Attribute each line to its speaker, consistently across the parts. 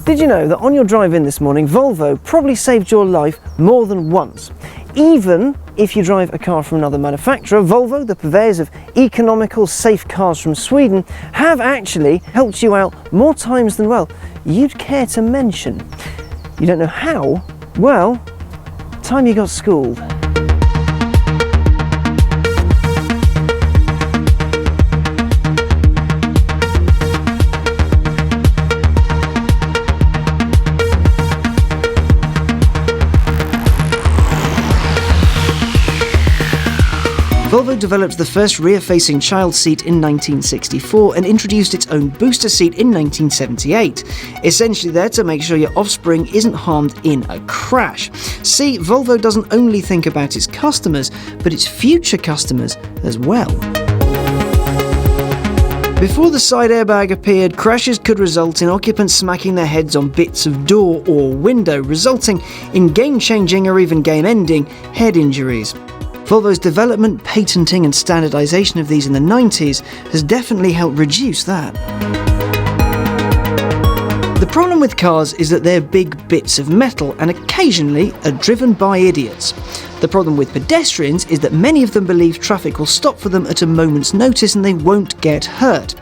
Speaker 1: Did you know that on your drive in this morning, Volvo probably saved your life more than once? Even if you drive a car from another manufacturer, Volvo, the purveyors of economical, safe cars from Sweden, have actually helped you out more times than, well, you'd care to mention. You don't know how? Well, time you got schooled. Volvo developed the first rear-facing child seat in 1964 and introduced its own booster seat in 1978, essentially there to make sure your offspring isn't harmed in a crash. See, Volvo doesn't only think about its customers, but its future customers as well. Before the side airbag appeared, crashes could result in occupants smacking their heads on bits of door or window, resulting in game-changing or even game-ending head injuries. Volvo's development, patenting and standardisation of these in the 90s has definitely helped reduce that. The problem with cars is that they're big bits of metal and occasionally are driven by idiots. The problem with pedestrians is that many of them believe traffic will stop for them at a moment's notice and they won't get hurt.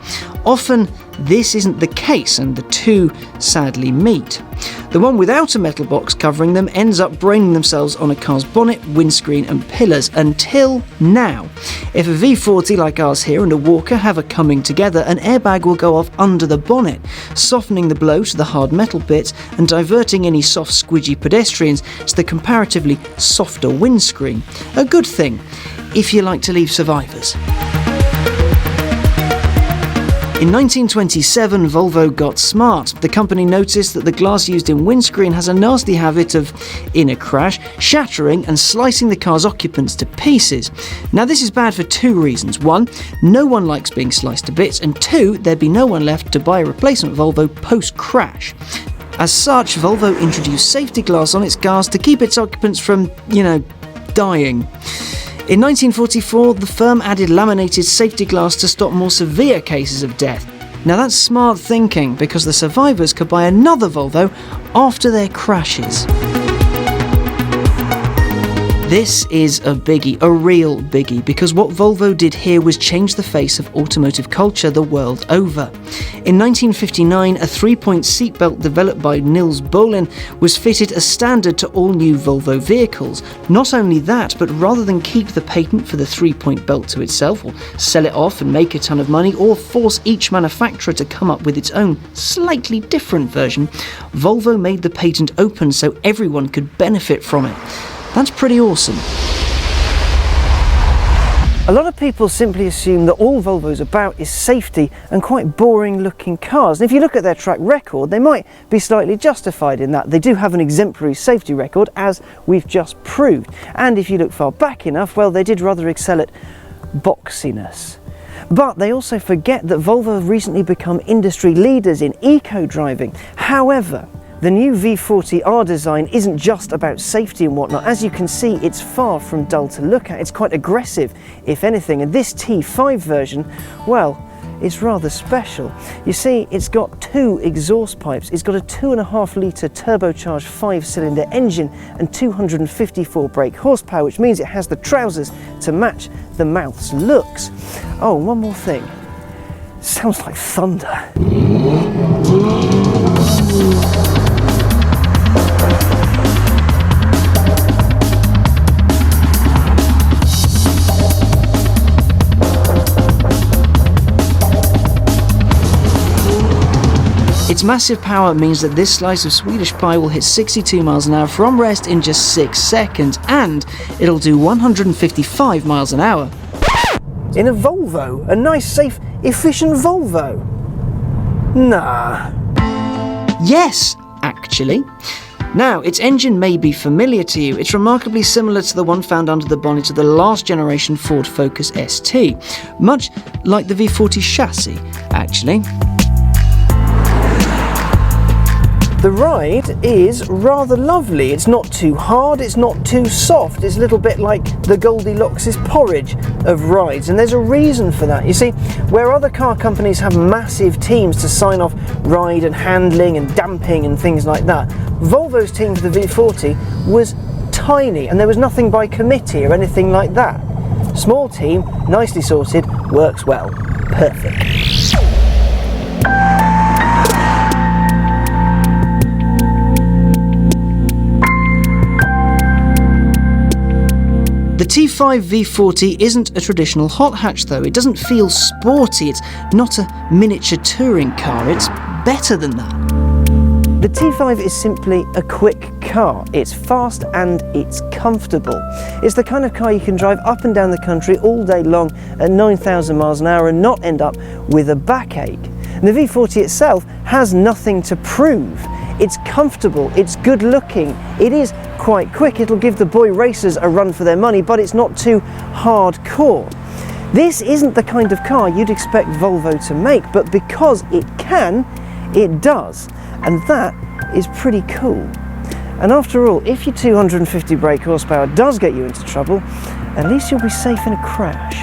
Speaker 1: Often this isn't the case and the two sadly meet. The one without a metal box covering them ends up braining themselves on a car's bonnet, windscreen and pillars until now. If a V40 like ours here and a Walker have a coming together, an airbag will go off under the bonnet, softening the blow to the hard metal bits and diverting any soft squidgy pedestrians to the comparatively softer windscreen. A good thing, if you like to leave survivors. In 1927, Volvo got smart. The company noticed that the glass used in windscreen has a nasty habit of, in a crash, shattering and slicing the car's occupants to pieces. Now this is bad for two reasons. One, no one likes being sliced to bits, and two, there'd be no one left to buy a replacement Volvo post-crash. As such, Volvo introduced safety glass on its cars to keep its occupants from, dying. In 1944, the firm added laminated safety glass to stop more severe cases of death. Now that's smart thinking, because the survivors could buy another Volvo after their crashes. This is a biggie, a real biggie, because what Volvo did here was change the face of automotive culture the world over. In 1959, a 3-point seatbelt developed by Nils Bolin was fitted as standard to all new Volvo vehicles. Not only that, but rather than keep the patent for the 3-point belt to itself, or sell it off and make a ton of money, or force each manufacturer to come up with its own slightly different version, Volvo made the patent open so everyone could benefit from it. That's pretty awesome. A lot of people simply assume that all Volvo's about is safety and quite boring looking cars. And if you look at their track record, they might be slightly justified in that. They do have an exemplary safety record, as we've just proved. And if you look far back enough, well, they did rather excel at boxiness. But they also forget that Volvo have recently become industry leaders in eco-driving. However, the new V40R design isn't just about safety and whatnot. As you can see, it's far from dull to look at. It's quite aggressive, if anything. And this T5 version, well, it's rather special. You see, it's got two exhaust pipes. It's got a 2.5 litre turbocharged 5-cylinder engine and 254 brake horsepower, which means it has the trousers to match the mouth's looks. Oh, one more thing. Sounds like thunder. Its massive power means that this slice of Swedish pie will hit 62 miles an hour from rest in just 6 seconds, and it'll do 155 miles an hour. In a Volvo? A nice, safe, efficient Volvo? Nah. Yes, actually. Now, its engine may be familiar to you. It's remarkably similar to the one found under the bonnet of the last generation Ford Focus ST, much like the V40 chassis, actually. The ride is rather lovely. It's not too hard, it's not too soft. It's a little bit like the Goldilocks' porridge of rides, and there's a reason for that. You see, where other car companies have massive teams to sign off ride and handling and damping and things like that, Volvo's team for the V40 was tiny, and there was nothing by committee or anything like that. Small team, nicely sorted, works well. Perfect. The T5 V40 isn't a traditional hot hatch though. It doesn't feel sporty, it's not a miniature touring car, it's better than that. The T5 is simply a quick car. It's fast and it's comfortable. It's the kind of car you can drive up and down the country all day long at 9,000 miles an hour and not end up with a backache. And the V40 itself has nothing to prove. It's comfortable, it's good looking, it is quite quick, it'll give the boy racers a run for their money, but it's not too hardcore. This isn't the kind of car you'd expect Volvo to make, but because it can, it does. And that is pretty cool. And after all, if your 250 brake horsepower does get you into trouble, at least you'll be safe in a crash.